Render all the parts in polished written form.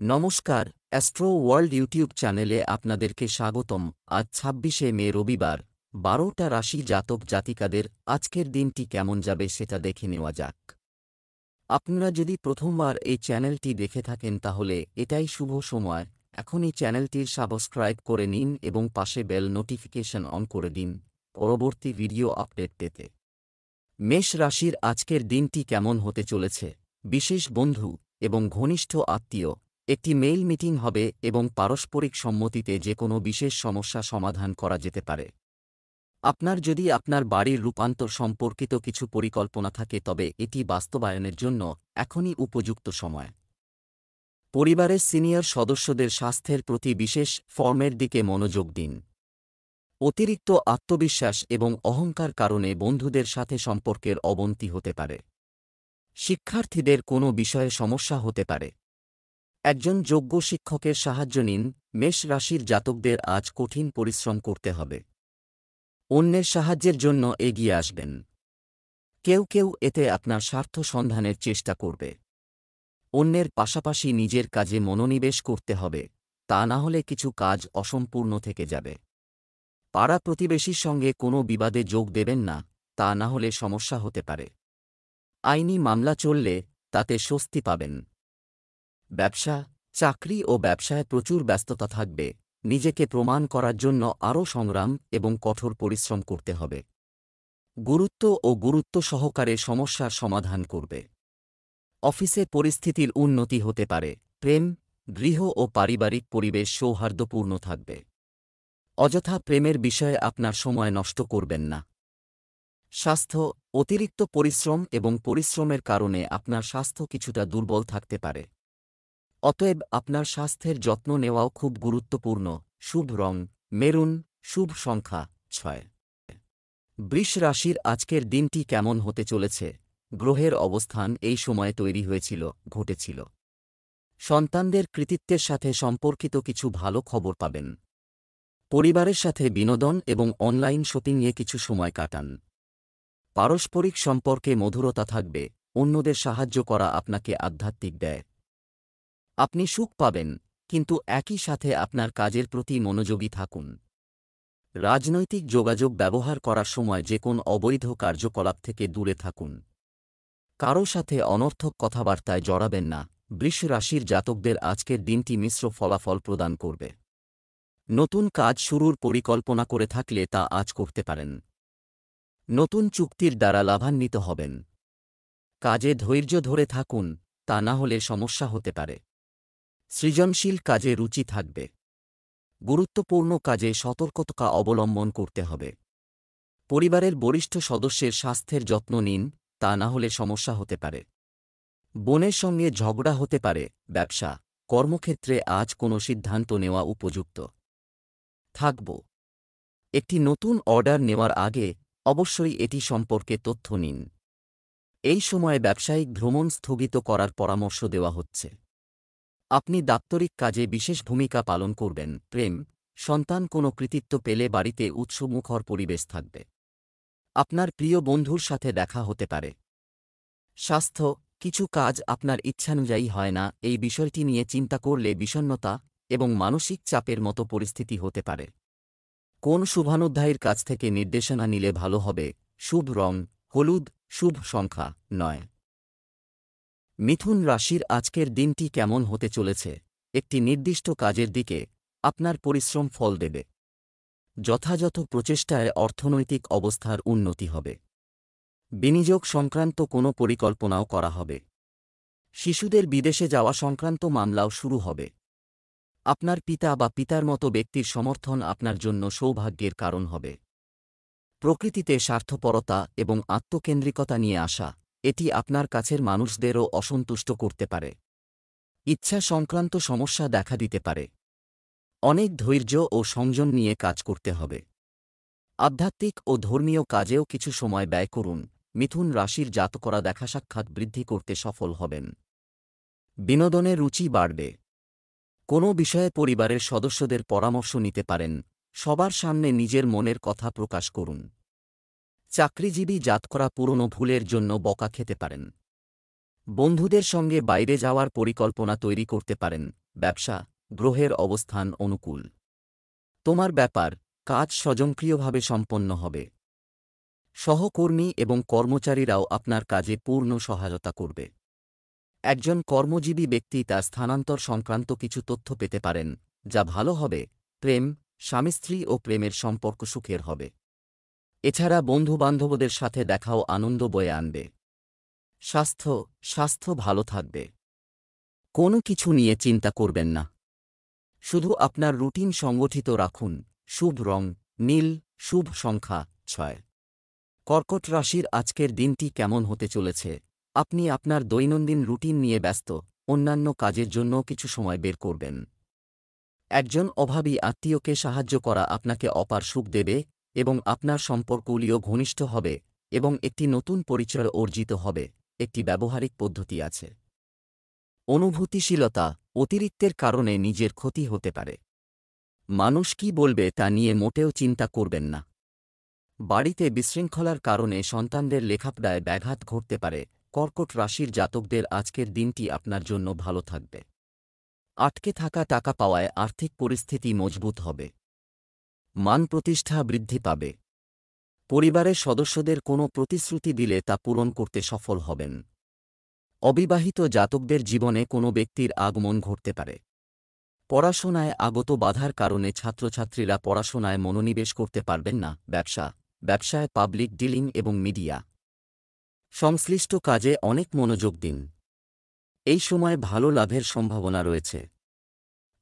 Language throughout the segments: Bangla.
নমস্কার, অ্যাস্ট্রো ওয়ার্ল্ড ইউটিউব চ্যানেলে আপনাদেরকে স্বাগতম। আজ ২৬শে মে রবিবার, ১২টা রাশি জাতক জাতিকাদের আজকের দিনটি কেমন যাবে সেটা দেখে নেওয়া যাক। আপনারা যদি প্রথমবার এই চ্যানেলটি দেখে থাকেন তাহলে এটাই শুভ সময়। এখনই চ্যানেলটির সাবস্ক্রাইব করে নিন এবং পাশে বেল নোটিফিকেশন অন করে দিন পরবর্তী ভিডিও আপডেট পেতে। মেষ রাশির আজকের দিনটি কেমন হতে চলেছে? বিশেষ বন্ধু এবং ঘনিষ্ঠ আত্মীয় একটি মেইল মিটিং হবে এবং পারস্পরিক সম্মতিতে যে কোনো বিশেষ সমস্যা সমাধান করা যেতে পারে। আপনার যদি আপনার বাড়ির রূপান্তর সম্পর্কিত কিছু পরিকল্পনা থাকে তবে এটি বাস্তবায়নের জন্য এখনই উপযুক্ত সময়। পরিবারের সিনিয়র সদস্যদের স্বাস্থ্যের প্রতি বিশেষ ফর্মের দিকে মনোযোগ দিন। অতিরিক্ত আত্মবিশ্বাস এবং অহংকার কারণে বন্ধুদের সাথে সম্পর্কের অবনতি হতে পারে। শিক্ষার্থীদের কোনো বিষয়ে সমস্যা হতে পারে। একজন যোগ্য শিক্ষকের সাহায্য নিন। মেষ রাশির জাতকদের আজ কঠিন পরিশ্রম করতে হবে। অন্যের সাহায্যের জন্য এগিয়ে আসবেন। কেউ কেউ এতে আপনার স্বার্থ সন্ধানের চেষ্টা করবে। অন্যের পাশাপাশি নিজের কাজে মনোনিবেশ করতে হবে, তা না হলে কিছু কাজ অসম্পূর্ণ থেকে যাবে। পাড়া প্রতিবেশীর সঙ্গে কোনো বিবাদে যোগ দেবেন না, তা না হলে সমস্যা হতে পারে। আইনি মামলা চললে তাতে স্বস্তি পাবেন। ব্যবসা, চাকরি ও ব্যবসায় প্রচুর ব্যস্ততা থাকবে। নিজেকে প্রমাণ করার জন্য আরও সংগ্রাম এবং কঠোর পরিশ্রম করতে হবে। গুরুত্ব সহকারে সমস্যার সমাধান করবে। অফিসে পরিস্থিতির উন্নতি হতে পারে। প্রেম, গৃহ ও পারিবারিক পরিবেশ সৌহার্দ্যপূর্ণ থাকবে। অযথা প্রেমের বিষয়ে আপনার সময় নষ্ট করবেন না। স্বাস্থ্য, অতিরিক্ত পরিশ্রম এবং পরিশ্রমের কারণে আপনার স্বাস্থ্য কিছুটা দুর্বল থাকতে পারে। অতএব আপনার স্বাস্থ্যের যত্ন নেওয়াও খুব গুরুত্বপূর্ণ। শুভ রং মেরুন, শুভ সংখ্যা ৬। বৃষ রাশির আজকের দিনটি কেমন হতে চলেছে? গ্রহের অবস্থান এই সময়ে তৈরি হয়েছিল, ঘটেছিল। সন্তানদের কৃতিত্বের সাথে সম্পর্কিত কিছু ভালো খবর পাবেন। পরিবারের সাথে বিনোদন এবং অনলাইন শপিংয়ে কিছু সময় কাটান। পারস্পরিক সম্পর্কে মধুরতা থাকবে। অন্যদের সাহায্য করা আপনাকে আধ্যাত্মিক দেয়। আপনি সুখ পাবেন, কিন্তু একই সাথে আপনার কাজের প্রতি মনোযোগী থাকুন। রাজনৈতিক যোগাযোগ ব্যবহার করার সময় যে কোন অবৈধ কার্যকলাপ থেকে দূরে থাকুন। কারও সাথে অনর্থক কথাবার্তায় জড়াবেন না। বৃষ রাশির জাতকদের আজকের দিনটি মিশ্র ফলাফল প্রদান করবে। নতুন কাজ শুরুর পরিকল্পনা করে থাকলে তা আজ করতে পারেন। নতুন চুক্তির দ্বারা লাভান্বিত হবেন। কাজে ধৈর্য ধরে থাকুন, তা না হলে সমস্যা হতে পারে। সৃজনশীল কাজে রুচি থাকবে। গুরুত্বপূর্ণ কাজে সতর্কতা অবলম্বন করতে হবে। পরিবারের বরিষ্ঠ সদস্যের স্বাস্থ্যের যত্ন নিন, তা না হলে সমস্যা হতে পারে। বোনের সঙ্গে ঝগড়া হতে পারে। ব্যবসা, কর্মক্ষেত্রে আজ কোনো সিদ্ধান্ত নেওয়া উপযুক্ত থাকব। একটি নতুন অর্ডার নেওয়ার আগে অবশ্যই এটি সম্পর্কে তথ্য নিন। এই সময়ে ব্যবসায়িক ভ্রমণ স্থগিত করার পরামর্শ দেওয়া হচ্ছে। আপনি দাপ্তরিক কাজে বিশেষ ভূমিকা পালন করবেন। প্রেম, সন্তান কোনো কৃতিত্ব পেলে বাড়িতে উৎসবমুখর পরিবেশ থাকবে। আপনার প্রিয় বন্ধুর সাথে দেখা হতে পারে। স্বাস্থ্য, কিছু কাজ আপনার ইচ্ছানুযায়ী হয় না। এই বিষয়টি নিয়ে চিন্তা করলে বিষণ্ণতা এবং মানসিক চাপের মতো পরিস্থিতি হতে পারে। কোন শুভানুধ্যায়ীর কাছ থেকে নির্দেশনা নিলে ভালো হবে? শুভ রং হলুদ, শুভ সংখ্যা ৯। মিথুন রাশির আজকের দিনটি কেমন হতে চলেছে? একটি নির্দিষ্ট কাজের দিকে আপনার পরিশ্রম ফল দেবে। যথাযথ প্রচেষ্টায় অর্থনৈতিক অবস্থার উন্নতি হবে। বিনিয়োগ সংক্রান্ত কোনো পরিকল্পনাও করা হবে। শিশুদের বিদেশে যাওয়া সংক্রান্ত মামলাও শুরু হবে। আপনার পিতা বা পিতার মতো ব্যক্তির সমর্থন আপনার জন্য সৌভাগ্যের কারণ হবে। প্রকৃতিতে স্বার্থপরতা এবং আত্মকেন্দ্রিকতা নিয়ে আসা, এটি আপনার কাছের মানুষদেরও অসন্তুষ্ট করতে পারে। ইচ্ছা সংক্রান্ত সমস্যা দেখা দিতে পারে। অনেক ধৈর্য ও সংযম নিয়ে কাজ করতে হবে। আধ্যাত্মিক ও ধর্মীয় কাজেও কিছু সময় ব্যয় করুন। মিথুন রাশির জাতকরা দেখা সাক্ষাৎ বৃদ্ধি করতে সফল হবেন। বিনোদনের রুচি বাড়বে। কোনো বিষয়ে পরিবারের সদস্যদের পরামর্শ নিতে পারেন। সবার সামনে নিজের মনের কথা প্রকাশ করুন। চাকরিজীবী জাতকরা পুরনো ভুলের জন্য বকা খেতে পারেন। বন্ধুদের সঙ্গে বাইরে যাওয়ার পরিকল্পনা তৈরি করতে পারেন। ব্যবসা, গ্রহের অবস্থান অনুকূল। তোমার ব্যাপার, কাজ স্বয়ংক্রিয়ভাবে সম্পন্ন হবে। সহকর্মী এবং কর্মচারীরাও আপনার কাজে পূর্ণ সহায়তা করবে। একজন কর্মজীবী ব্যক্তি তার স্থানান্তর সংক্রান্ত কিছু তথ্য পেতে পারেন, যা ভালো হবে। প্রেম, স্বামী-স্ত্রী ও প্রেমের সম্পর্ক সুখের হবে। এছাড়া বন্ধুবান্ধবদের সাথে দেখাও আনন্দ বয়ে আনবে। স্বাস্থ্য ভালো থাকবে। কোনো কিছু নিয়ে চিন্তা করবেন না। শুধু আপনার রুটিন সংগঠিত রাখুন। শুভ রং নীল, শুভ সংখ্যা 6। কর্কট রাশির আজকের দিনটি কেমন হতে চলেছে? আপনি আপনার দৈনন্দিন রুটিন নিয়ে ব্যস্ত, অন্যান্য কাজের জন্য কিছু সময় বের করবেন। একজন অভাবী আত্মীয়কে সাহায্য করা আপনাকে অপার সুখ দেবে এবং আপনার সম্পর্কগুলিও ঘনিষ্ঠ হবে এবং একটি নতুন পরিচয় অর্জিত হবে। একটি ব্যবহারিক পদ্ধতি আছে। অনুভূতিশীলতা, অতিরিক্তের কারণে নিজের ক্ষতি হতে পারে। মানুষ কি বলবে তা নিয়ে মোটেও চিন্তা করবেন না। বাড়িতে বিশৃঙ্খলার কারণে সন্তানদের লেখাপড়ায় ব্যাঘাত ঘটতে পারে। কর্কট রাশির জাতকদের আজকের দিনটি আপনার জন্য ভালো থাকবে। আটকে থাকা টাকা পাওয়ায় আর্থিক পরিস্থিতি মজবুত হবে। মান প্রতিষ্ঠা বৃদ্ধি পাবে। পরিবারের সদস্যদের কোনো প্রতিশ্রুতি দিলে তা পূরণ করতে সফল হবেন। অবিবাহিত জাতকদের জীবনে কোনো ব্যক্তির আগমন ঘটতে পারে। পড়াশোনায় আগত বাধার কারণে ছাত্রছাত্রীরা পড়াশোনায় মনোনিবেশ করতে পারবেন না। ব্যবসায় পাবলিক ডিলিং এবং মিডিয়া সংশ্লিষ্ট কাজে অনেক মনোযোগ দিন। এই সময় ভালো লাভের সম্ভাবনা রয়েছে।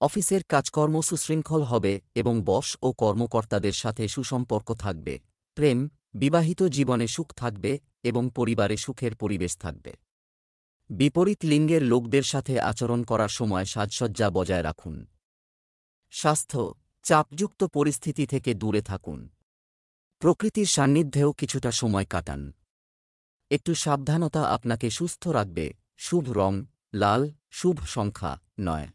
অফিসের কাজকর্ম সুশৃঙ্খল হবে এবং বস ও কর্মকর্তাদের সাথে সুসম্পর্ক থাকবে। প্রেম, বিবাহিত জীবনে সুখ থাকবে এবং পরিবারে সুখের পরিবেশ থাকবে। বিপরীত লিঙ্গের লোকদের সাথে আচরণ করার সময় সাজসজ্জা বজায় রাখুন। স্বাস্থ্য, চাপযুক্ত পরিস্থিতি থেকে দূরে থাকুন। প্রকৃতির সান্নিধ্যেও কিছুটা সময় কাটান। একটু সাবধানতা আপনাকে সুস্থ রাখবে। শুভ রং লাল, শুভ সংখ্যা 9।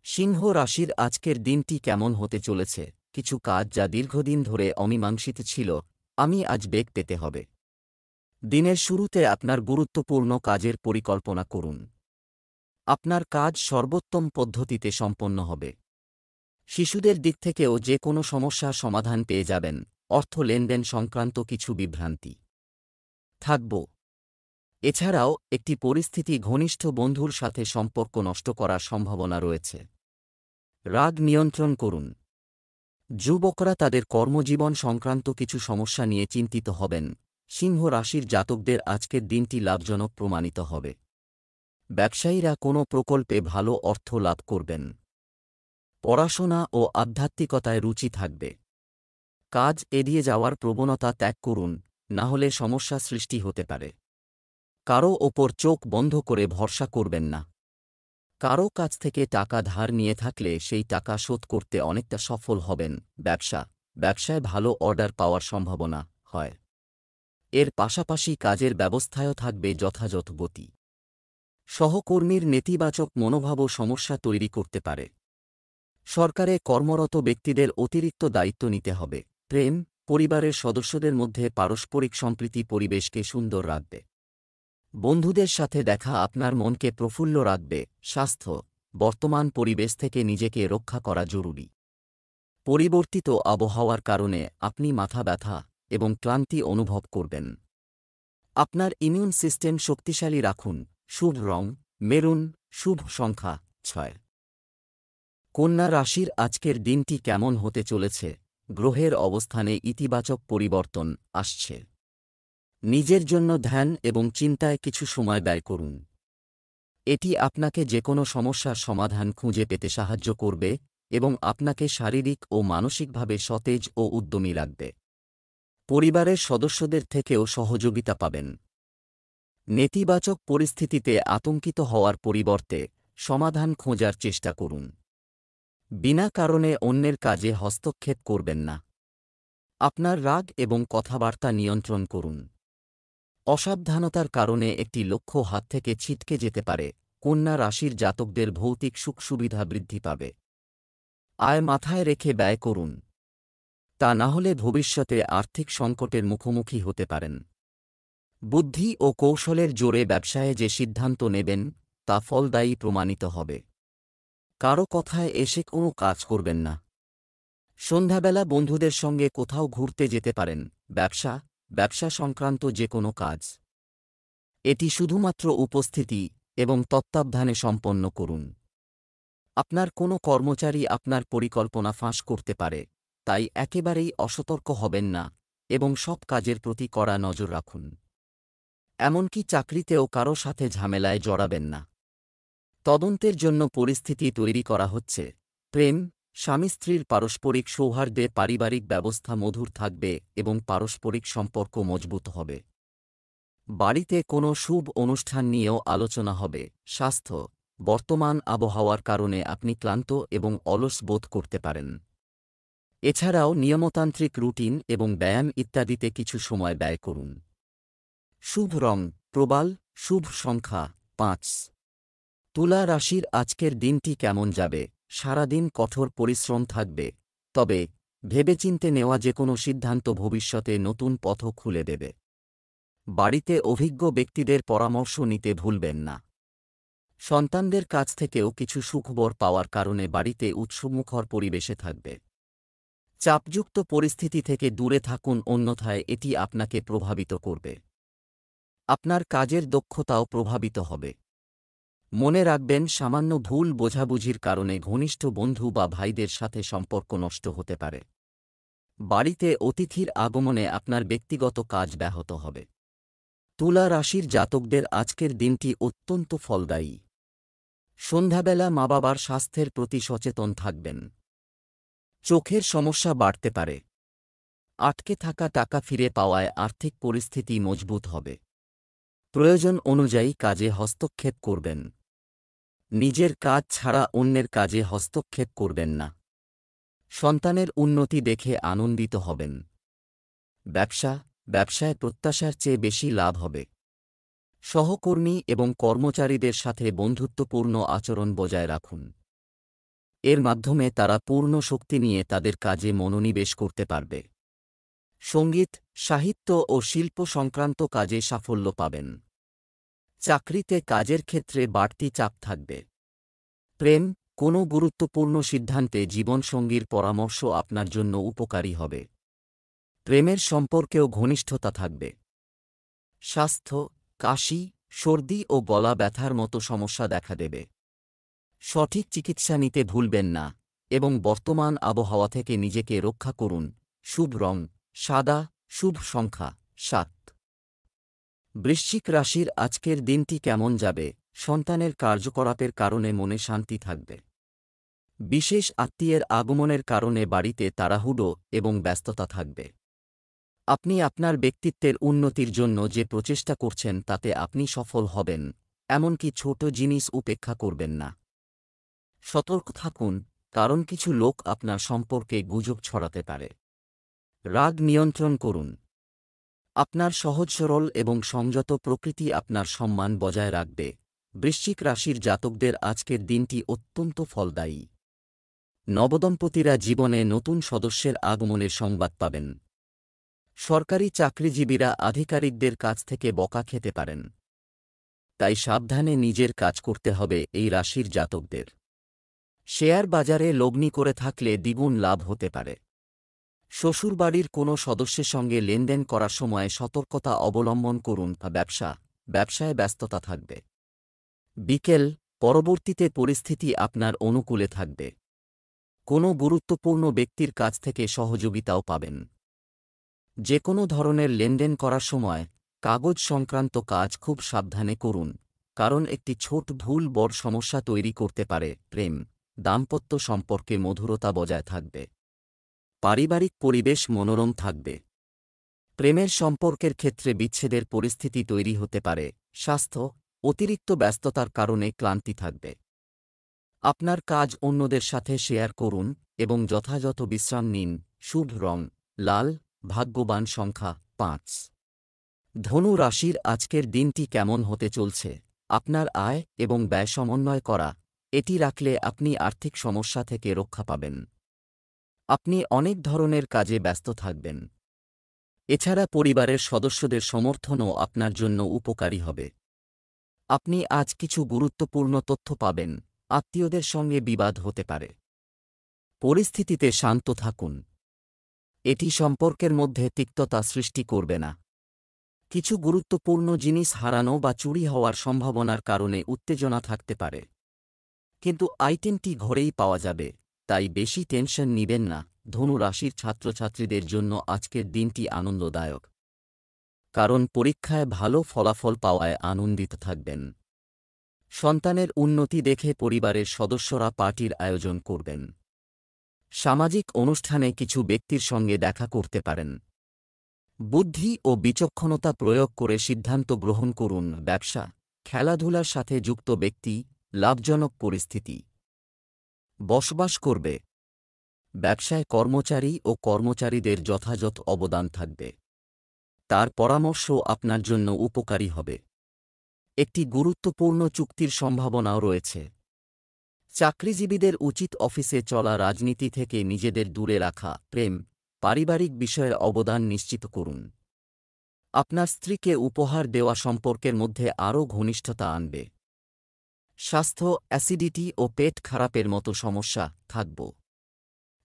সিংহ রাশির আজকের দিনটি কেমন হতে চলেছে? কিছু কাজ যা দীর্ঘদিন ধরে অমীমাংসিত ছিল, আজ বেগ পেতে হবে। দিনের শুরুতে আপনার গুরুত্বপূর্ণ কাজের পরিকল্পনা করুন। আপনার কাজ সর্বোত্তম পদ্ধতিতে সম্পন্ন হবে। শিশুদের দিক থেকেও যে কোনো সমস্যার সমাধান পেয়ে যাবেন। অর্থ লেনদেন সংক্রান্ত কিছু বিভ্রান্তি থাকব। এছাড়াও একটি পরিস্থিতি ঘনিষ্ঠ বন্ধুর সাথে সম্পর্ক নষ্ট করার সম্ভাবনা রয়েছে। রাগ নিয়ন্ত্রণ করুন। যুবকরা তাদের কর্মজীবন সংক্রান্ত কিছু সমস্যা নিয়ে চিন্তিত হবেন। সিংহ রাশির জাতকদের আজকের দিনটি লাভজনক প্রমাণিত হবে। ব্যবসায়ীরা কোনো প্রকল্পে ভালো অর্থ লাভ করবেন। পড়াশোনা ও আধ্যাত্মিকতায় রুচি থাকবে। কাজ এড়িয়ে যাওয়ার প্রবণতা ত্যাগ করুন, না হলে সমস্যা সৃষ্টি হতে পারে। কারও ওপর চোখ বন্ধ করে ভরসা করবেন না। কারও কাছ থেকে টাকা ধার নিয়ে থাকলে সেই টাকা শোধ করতে অনেকটা সফল হবেন। ব্যবসায় ভালো অর্ডার পাওয়ার সম্ভাবনা হয়। এর পাশাপাশি কাজের ব্যবস্থায়ও থাকবে যথাযথ গতি। সহকর্মীর নেতিবাচক মনোভাবও সমস্যা তৈরি করতে পারে। সরকারে কর্মরত ব্যক্তিদের অতিরিক্ত দায়িত্ব নিতে হবে। প্রেম, পরিবারের সদস্যদের মধ্যে পারস্পরিক সম্প্রীতি পরিবেশকে সুন্দর রাখবে। বন্ধুদের সাথে দেখা আপনার মনকে প্রফুল্ল রাখবে। স্বাস্থ্য, বর্তমান পরিবেশ থেকে নিজেকে রক্ষা করা জরুরি। পরিবর্তিত আবহাওয়ার কারণে আপনি মাথা ব্যথা এবং ক্লান্তি অনুভব করবেন। আপনার ইমিউন সিস্টেম শক্তিশালী রাখুন। শুভ রং মেরুন, শুভ সংখ্যা 6। কন্যা রাশির আজকের দিনটি কেমন হতে চলেছে? গ্রহের অবস্থানে ইতিবাচক পরিবর্তন আসছে। নিজের জন্য ধ্যান এবং চিন্তায় কিছু সময় ব্যয় করুন। এটি আপনাকে যেকোনো সমস্যার সমাধান খুঁজে পেতে সাহায্য করবে এবং আপনাকে শারীরিক ও মানসিকভাবে সতেজ ও উদ্যমী রাখবে। পরিবারের সদস্যদের থেকেও সহযোগিতা পাবেন। নেতিবাচক পরিস্থিতিতে আতঙ্কিত হওয়ার পরিবর্তে সমাধান খোঁজার চেষ্টা করুন। বিনা কারণে অন্যের কাজে হস্তক্ষেপ করবেন না। আপনার রাগ এবং কথাবার্তা নিয়ন্ত্রণ করুন। অসাবধানতার কারণে একটি লক্ষ্য হাত থেকে ছিটকে যেতে পারে। কন্যা রাশির জাতকদের ভৌতিক সুখ সুবিধা বৃদ্ধি পাবে। আয় মাথায় রেখে ব্যয় করুন, তা না হলে ভবিষ্যতে আর্থিক সংকটের মুখোমুখি হতে পারেন। বুদ্ধি ও কৌশলের জোরে ব্যবসায়ে যে সিদ্ধান্ত নেবেন তা ফলদায়ী প্রমাণিত হবে। কারো কথায় এসে কোনো কাজ করবেন না। সন্ধ্যাবেলা বন্ধুদের সঙ্গে কোথাও ঘুরতে যেতে পারেন। ব্যবসা সংক্রান্ত যে কোনো কাজ এটি শুধুমাত্র উপস্থিতি এবং তত্ত্বাবধানে সম্পন্ন করুন। আপনার কোনো কর্মচারী আপনার পরিকল্পনা ফাঁস করতে পারে, তাই একেবারেই অসতর্ক হবেন না এবং সব কাজের প্রতি কড়া নজর রাখুন। এমনকি চাকরিতেও কারো সাথে ঝামেলায় জড়াবেন না। তদন্তের জন্য পরিস্থিতি তৈরি করা হচ্ছে। প্রেম, স্বামী স্ত্রীর পারস্পরিক সৌহার্দ্যে পারিবারিক ব্যবস্থা মধুর থাকবে এবং পারস্পরিক সম্পর্ক মজবুত হবে। বাড়িতে কোনো শুভ অনুষ্ঠান নিয়েও আলোচনা হবে। স্বাস্থ্য, বর্তমান আবহাওয়ার কারণে আপনি ক্লান্ত এবং অলস বোধ করতে পারেন। এছাড়াও নিয়মতান্ত্রিক রুটিন এবং ব্যায়াম ইত্যাদিতে কিছু সময় ব্যয় করুন। শুভ রং প্রবাল, শুভ সংখ্যা ৫। তুলা রাশির আজকের দিনটি কেমন যাবে? সারাদিন কঠোর পরিশ্রম থাকবে, তবে ভেবেচিন্তে নেওয়া যে কোনো সিদ্ধান্ত ভবিষ্যতে নতুন পথ খুলে দেবে। বাড়িতে অভিজ্ঞ ব্যক্তিদের পরামর্শ নিতে ভুলবেন না। সন্তানদের কাছ থেকেও কিছু সুখবর পাওয়ার কারণে বাড়িতে উৎসবমুখর পরিবেশে থাকবে। চাপযুক্ত পরিস্থিতি থেকে দূরে থাকুন, অন্যথায় এটি আপনাকে প্রভাবিত করবে। আপনার কাজের দক্ষতাও প্রভাবিত হবে। মনে রাখবেন, সামান্য ভুল বোঝাবুঝির কারণে ঘনিষ্ঠ বন্ধু বা ভাইদের সাথে সম্পর্ক নষ্ট হতে পারে। বাড়িতে অতিথির আগমনে আপনার ব্যক্তিগত কাজ ব্যাহত হবে। তুলা রাশির জাতকদের আজকের দিনটি অত্যন্ত ফলদায়ী। সন্ধ্যাবেলা মা-বাবার স্বাস্থ্যের প্রতি সচেতন থাকবেন। চোখের সমস্যা বাড়তে পারে। আটকে থাকা টাকা ফিরে পাওয়ায় আর্থিক পরিস্থিতি মজবুত হবে। প্রয়োজন অনুযায়ী কাজে হস্তক্ষেপ করবেন। নিজের কাজ ছাড়া অন্যের কাজে হস্তক্ষেপ করবেন না। সন্তানের উন্নতি দেখে আনন্দিত হবেন। ব্যবসায় প্রত্যাশার চেয়ে বেশি লাভ হবে। সহকর্মী এবং কর্মচারীদের সাথে বন্ধুত্বপূর্ণ আচরণ বজায় রাখুন। এর মাধ্যমে তারা পূর্ণ শক্তি নিয়ে তাদের কাজে মনোনিবেশ করতে পারবে। সঙ্গীত, সাহিত্য ও শিল্প সংক্রান্ত কাজে সাফল্য পাবেন। চাকরিতে কাজের ক্ষেত্রে বাড়তি চাপ থাকবে। প্রেম, কোনো গুরুত্বপূর্ণ সিদ্ধান্তে জীবনসঙ্গীর পরামর্শ আপনার জন্য উপকারী হবে। প্রেমের সম্পর্কেও ঘনিষ্ঠতা থাকবে। স্বাস্থ্য, কাশি, সর্দি ও গলা ব্যথার মতো সমস্যা দেখা দেবে। সঠিক চিকিৎসা নিতে ভুলবেন না এবং বর্তমান আবহাওয়া থেকে নিজেকে রক্ষা করুন। শুভ রং সাদা, শুভ সংখ্যা ৭। বৃশ্চিক রাশির আজকের দিনটি কেমন যাবে? সন্তানের কার্যকলাপের কারণে মনে শান্তি থাকবে। বিশেষ আত্মীয়ের আগমনের কারণে বাড়িতে তাড়াহুড়ো এবং ব্যস্ততা থাকবে। আপনি আপনার ব্যক্তিত্বের উন্নতির জন্য যে প্রচেষ্টা করছেন তাতে আপনি সফল হবেন, এমনকি ছোট জিনিস উপেক্ষা করবেন না। সতর্ক থাকুন, কারণ কিছু লোক আপনার সম্পর্কে গুজব ছড়াতে পারে। রাগ নিয়ন্ত্রণ করুন। আপনার সহজ সরল এবং সংযত প্রকৃতি আপনার সম্মান বজায় রাখবে। বৃশ্চিক রাশির জাতকদের আজকের দিনটি অত্যন্ত ফলদায়ী। নবদম্পতিরা জীবনে নতুন সদস্যের আগমনের সংবাদ পাবেন। সরকারি চাকরিজীবীরা আধিকারিকদের কাছ থেকে বকা খেতে পারেন। তাই সাবধানে নিজের কাজ করতে হবে এই রাশির জাতকদের। শেয়ার বাজারে লগ্নি করে থাকলে দ্বিগুণ লাভ হতে পারে। শ্বশুরবাড়ির কোনো সদস্যের সঙ্গে লেনদেন করার সময় সতর্কতা অবলম্বন করুন। ব্যবসায় ব্যস্ততা থাকবে। বিকেল পরবর্তীতে পরিস্থিতি আপনার অনুকূলে থাকবে। কোনো গুরুত্বপূর্ণ ব্যক্তির কাছ থেকে সহযোগিতাও পাবেন। যে কোনো ধরনের লেনদেন করার সময় কাগজ সংক্রান্ত কাজ খুব সাবধানে করুন, কারণ একটি ছোট ভুল বড় সমস্যা তৈরি করতে পারে। প্রেম, দাম্পত্য সম্পর্কে মধুরতা বজায় থাকবে। পারিবারিক পরিবেশ মনোরম থাকবে। প্রেমের সম্পর্কের ক্ষেত্রে বিচ্ছেদের পরিস্থিতি তৈরি হতে পারে। স্বাস্থ্য, অতিরিক্ত ব্যস্ততার কারণে ক্লান্তি থাকবে। আপনার কাজ অন্যদের সাথে শেয়ার করুন এবং যথাযথ বিশ্রাম নিন। শুভ রং লাল, ভাগ্যবান সংখ্যা ৫। ধনু রাশির আজকের দিনটি কেমন হতে চলছে? আপনার আয় এবং ব্যয় সমন্বয় করা, এটি রাখলে আপনি আর্থিক সমস্যা থেকে রক্ষা পাবেন। আপনি অনেক ধরনের কাজে ব্যস্ত থাকবেন। এছাড়া পরিবারের সদস্যদের সমর্থনও আপনার জন্য উপকারী হবে। আপনি আজ কিছু গুরুত্বপূর্ণ তথ্য পাবেন। আত্মীয়দের সঙ্গে বিবাদ হতে পারে। পরিস্থিতিতে শান্ত থাকুন। এটি সম্পর্কের মধ্যে তিক্ততা সৃষ্টি করবে না। কিছু গুরুত্বপূর্ণ জিনিস হারানো বা চুরি হওয়ার সম্ভাবনার কারণে উত্তেজনা থাকতে পারে। কিন্তু আইটেমটি ঘরেই পাওয়া যাবে, তাই বেশি টেনশন নিবেন না। ধনু রাশির ছাত্রছাত্রীদের জন্য আজকের দিনটি আনন্দদায়ক, কারণ পরীক্ষায় ভালো ফলাফল পাওয়ায় আনন্দিত থাকবেন। সন্তানের উন্নতি দেখে পরিবারের সদস্যরা পার্টির আয়োজন করবেন। সামাজিক অনুষ্ঠানে কিছু ব্যক্তির সঙ্গে দেখা করতে পারেন। বুদ্ধি ও বিচক্ষণতা প্রয়োগ করে সিদ্ধান্ত গ্রহণ করুন। ব্যবসা, খেলাধুলার সাথে যুক্ত ব্যক্তি লাভজনক পরিস্থিতি বসবাস করবে। ব্যবসায় কর্মচারী ও কর্মচারীদের যথাযথ অবদান থাকবে। তার পরামর্শ আপনার জন্য উপকারী হবে। একটি গুরুত্বপূর্ণ চুক্তির সম্ভাবনাও রয়েছে। চাকরিজীবীদের উচিত অফিসে চলা রাজনীতি থেকে নিজেদের দূরে রাখা। প্রেম, পারিবারিক বিষয়ে অবদান নিশ্চিত করুন। আপনার স্ত্রীকে উপহার দেওয়া সম্পর্কের মধ্যে আরও ঘনিষ্ঠতা আনবে। স্বাস্থ্য, অ্যাসিডিটি ও পেট খারাপের মতো সমস্যা থাকব।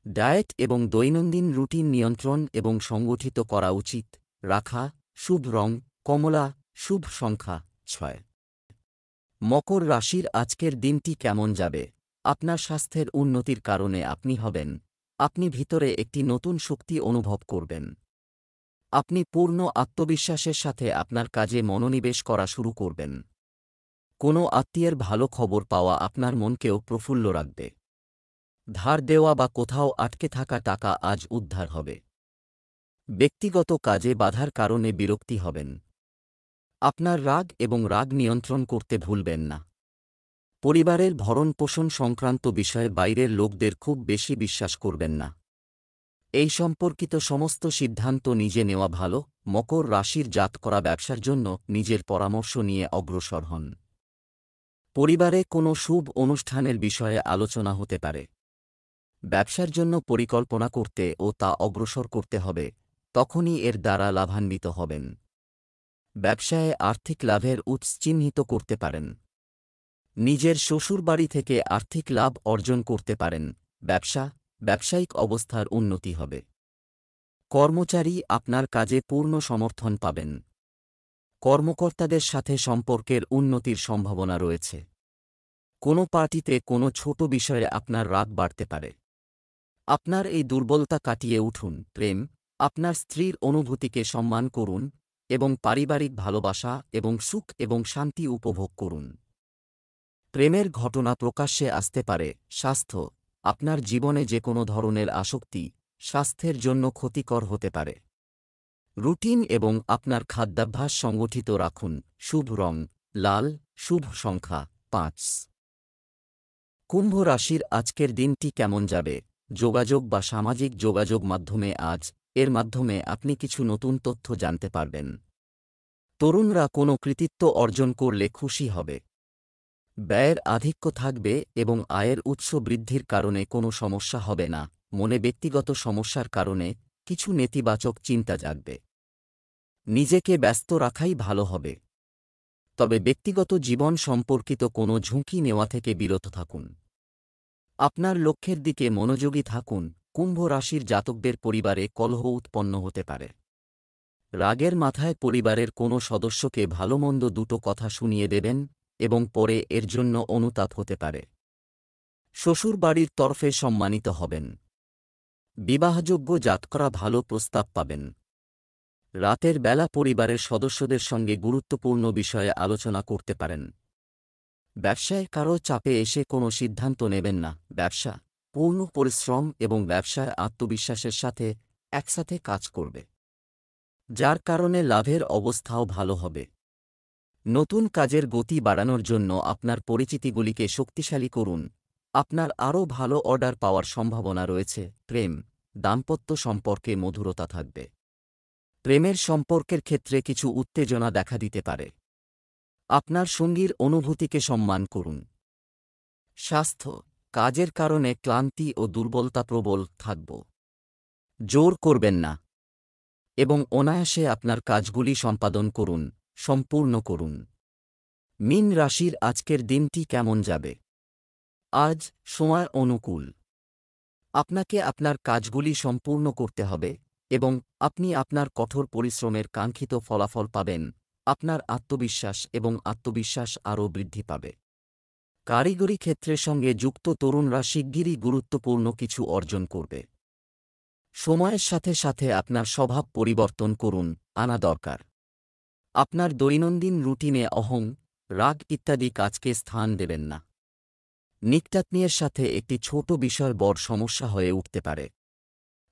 ডায়েট এবং দৈনন্দিন রুটিন নিয়ন্ত্রণ এবং সংগঠিত করা উচিত। রাখা, শুভ রং কমলা, শুভ সংখ্যা 6। মকর রাশির আজকের দিনটি কেমন যাবে? আপনার স্বাস্থ্যের উন্নতির কারণে আপনি ভিতরে একটি নতুন শক্তি অনুভব করবেন। আপনি পূর্ণ আত্মবিশ্বাসের সাথে আপনার কাজে মনোনিবেশ করা শুরু করবেন। কোনো আত্মীয়ের ভালো খবর পাওয়া আপনার মনকেও প্রফুল্ল রাখবে। ধার দেওয়া বা কোথাও আটকে থাকা টাকা আজ উদ্ধার হবে। ব্যক্তিগত কাজে বাধার কারণে বিরক্তি হবেন। আপনার রাগ এবং রাগ নিয়ন্ত্রণ করতে ভুলবেন না। পরিবারের ভরণ-পোষণ সংক্রান্ত বিষয়ে বাইরের লোকদের খুব বেশি বিশ্বাস করবেন না। এই সম্পর্কিত সমস্ত সিদ্ধান্ত নিজে নেওয়া ভালো। মকর রাশির জাতকরা ব্যবসার জন্য নিজের পরামর্শ নিয়ে অগ্রসর হন। পরিবারে কোনো শুভ অনুষ্ঠানের বিষয়ে আলোচনা হতে পারে। ব্যবসার জন্য পরিকল্পনা করতে ও তা অগ্রসর করতে হবে, তখনই এর দ্বারা লাভান্বিত হবেন। ব্যবসায়ে আর্থিক লাভের উৎস চিহ্নিত করতে পারেন। নিজের শ্বশুরবাড়ি থেকে আর্থিক লাভ অর্জন করতে পারেন। ব্যবসায়িক অবস্থার উন্নতি হবে। কর্মচারী আপনার কাজে পূর্ণ সমর্থন পাবেন। কর্মকর্তাদের সাথে সম্পর্কের উন্নতির সম্ভাবনা রয়েছে। কোনো পার্টিতে কোনো ছোট বিষয়ে আপনার রাগ বাড়তে পারে। আপনার এই দুর্বলতা কাটিয়ে উঠুন। প্রেম, আপনার স্ত্রীর অনুভূতিকে সম্মান করুন এবং পারিবারিক ভালোবাসা এবং সুখ এবং শান্তি উপভোগ করুন। প্রেমের ঘটনা প্রকাশ্যে আসতে পারে। স্বাস্থ্য, আপনার জীবনে যে কোনো ধরনের আসক্তি স্বাস্থ্যের জন্য ক্ষতিকর হতে পারে। রুটিন এবং আপনার খাদ্যাভ্যাস সংগঠিত রাখুন। শুভ রং লাল, শুভ সংখ্যা 5। কুম্ভ রাশির আজকের দিনটি কেমন যাবে? যোগাযোগ বা সামাজিক যোগাযোগ মাধ্যমে এর মাধ্যমে আপনি কিছু নতুন তথ্য জানতে পারবেন। তরুণরা কোনো কৃতিত্ব অর্জন করলে খুশি হবে। ব্যয়ের আধিক্য থাকবে এবং আয়ের উৎস বৃদ্ধির কারণে কোনো সমস্যা হবে না। মনে ব্যক্তিগত সমস্যার কারণে কিছু নেতিবাচক চিন্তা জাগবে। নিজেকে ব্যস্ত রাখাই ভালো হবে। তবে ব্যক্তিগত জীবন সম্পর্কিত কোনো ঝুঁকি নেওয়া থেকে বিরত থাকুন। আপনার লক্ষ্যের দিকে মনোযোগী থাকুন। কুম্ভ রাশির জাতকদের পরিবারে কলহ উৎপন্ন হতে পারে। রাগের মাথায় পরিবারের কোনো সদস্যকে ভালোমন্দ দুটো কথা শুনিয়ে দেবেন এবং পরে এর জন্য অনুতাপ হতে পারে। শ্বশুরবাড়ির তরফে সম্মানিত হবেন। বিবাহযোগ্য জাতকরা ভালো প্রস্তাব পাবেন। রাতের বেলা পরিবারের সদস্যদের সঙ্গে গুরুত্বপূর্ণ বিষয়ে আলোচনা করতে পারেন। ব্যবসায় কারো চাপে এসে কোনো সিদ্ধান্ত নেবেন না। ব্যবসা পূর্ণ পরিশ্রম এবং ব্যবসায় আত্মবিশ্বাসের সাথে একসাথে কাজ করবে, যার কারণে লাভের অবস্থাও ভালো হবে। নতুন কাজের গতি বাড়ানোর জন্য আপনার পরিচিতিগুলিকে শক্তিশালী করুন। আপনার আরও ভালো অর্ডার পাওয়ার সম্ভাবনা রয়েছে। প্রেম, দাম্পত্য সম্পর্কে মধুরতা থাকবে। প্রেমের সম্পর্কের ক্ষেত্রে কিছু উত্তেজনা দেখা দিতে পারে। আপনার সঙ্গীর অনুভূতিকে সম্মান করুন। স্বাস্থ্য, কাজের কারণে ক্লান্তি ও দুর্বলতা প্রবল থাকব। জোর করবেন না। এবং অনায়াসে আপনার কাজগুলি সম্পাদন করুন, সম্পূর্ণ করুন। মীন রাশির আজকের দিনটি কেমন যাবে? আজ সময় অনুকূল। আপনাকে আপনার কাজগুলি সম্পূর্ণ করতে হবে এবং আপনি আপনার কঠোর পরিশ্রমের কাঙ্ক্ষিত ফলাফল পাবেন। আপনার আত্মবিশ্বাস আরও বৃদ্ধি পাবে। কারিগরি ক্ষেত্রের সঙ্গে যুক্ত তরুণরা শিগগিরই গুরুত্বপূর্ণ কিছু অর্জন করবে। সময়ের সাথে সাথে আপনার স্বভাব পরিবর্তন করুন, আনা দরকার। আপনার দৈনন্দিন রুটিনে রাগ ইত্যাদি কাজকে স্থান দেবেন না। নিকটাত্মীয়ের সাথে একটি ছোট বিষয় বড় সমস্যা হয়ে উঠতে পারে।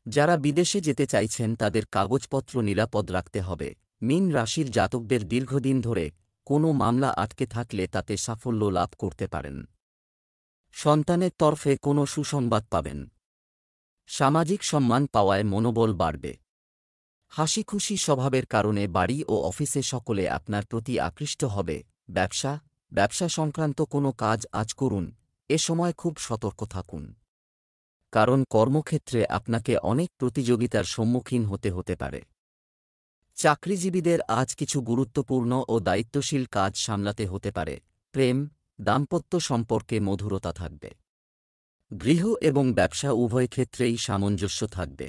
যারা বিদেশে যেতে চাইছেন তাদের কাগজপত্র নিরাপদ রাখতে হবে। মীন রাশির জাতকদের দীর্ঘদিন ধরে কোনো মামলা আটকে থাকলে তাতে সাফল্য লাভ করতে পারেন। সন্তানের তরফে কোনো সুসংবাদ পাবেন। সামাজিক সম্মান পাওয়ায় মনোবল বাড়বে। হাসিখুশি স্বভাবের কারণে বাড়ি ও অফিসে সকলে আপনার প্রতি আকৃষ্ট হবে। ব্যবসা সংক্রান্ত কোনো কাজ আজ করুন। এ সময় খুব সতর্ক থাকুন, কারণ কর্মক্ষেত্রে আপনাকে অনেক প্রতিযোগিতার সম্মুখীন হতে পারে। চাকরিজীবীদের আজ কিছু গুরুত্বপূর্ণ ও দায়িত্বশীল কাজ সামলাতে হতে পারে। দাম্পত্য সম্পর্কে মধুরতা থাকবে। গৃহ এবং ব্যবসা উভয় ক্ষেত্রেই সামঞ্জস্য থাকবে।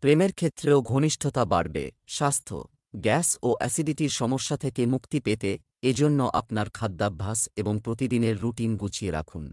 প্রেমের ক্ষেত্রেও ঘনিষ্ঠতা বাড়বে। স্বাস্থ্য, গ্যাস ও অ্যাসিডিটির সমস্যা থেকে মুক্তি পেতে এজন্য আপনার খাদ্যাভ্যাস এবং প্রতিদিনের রুটিন গুছিয়ে রাখুন।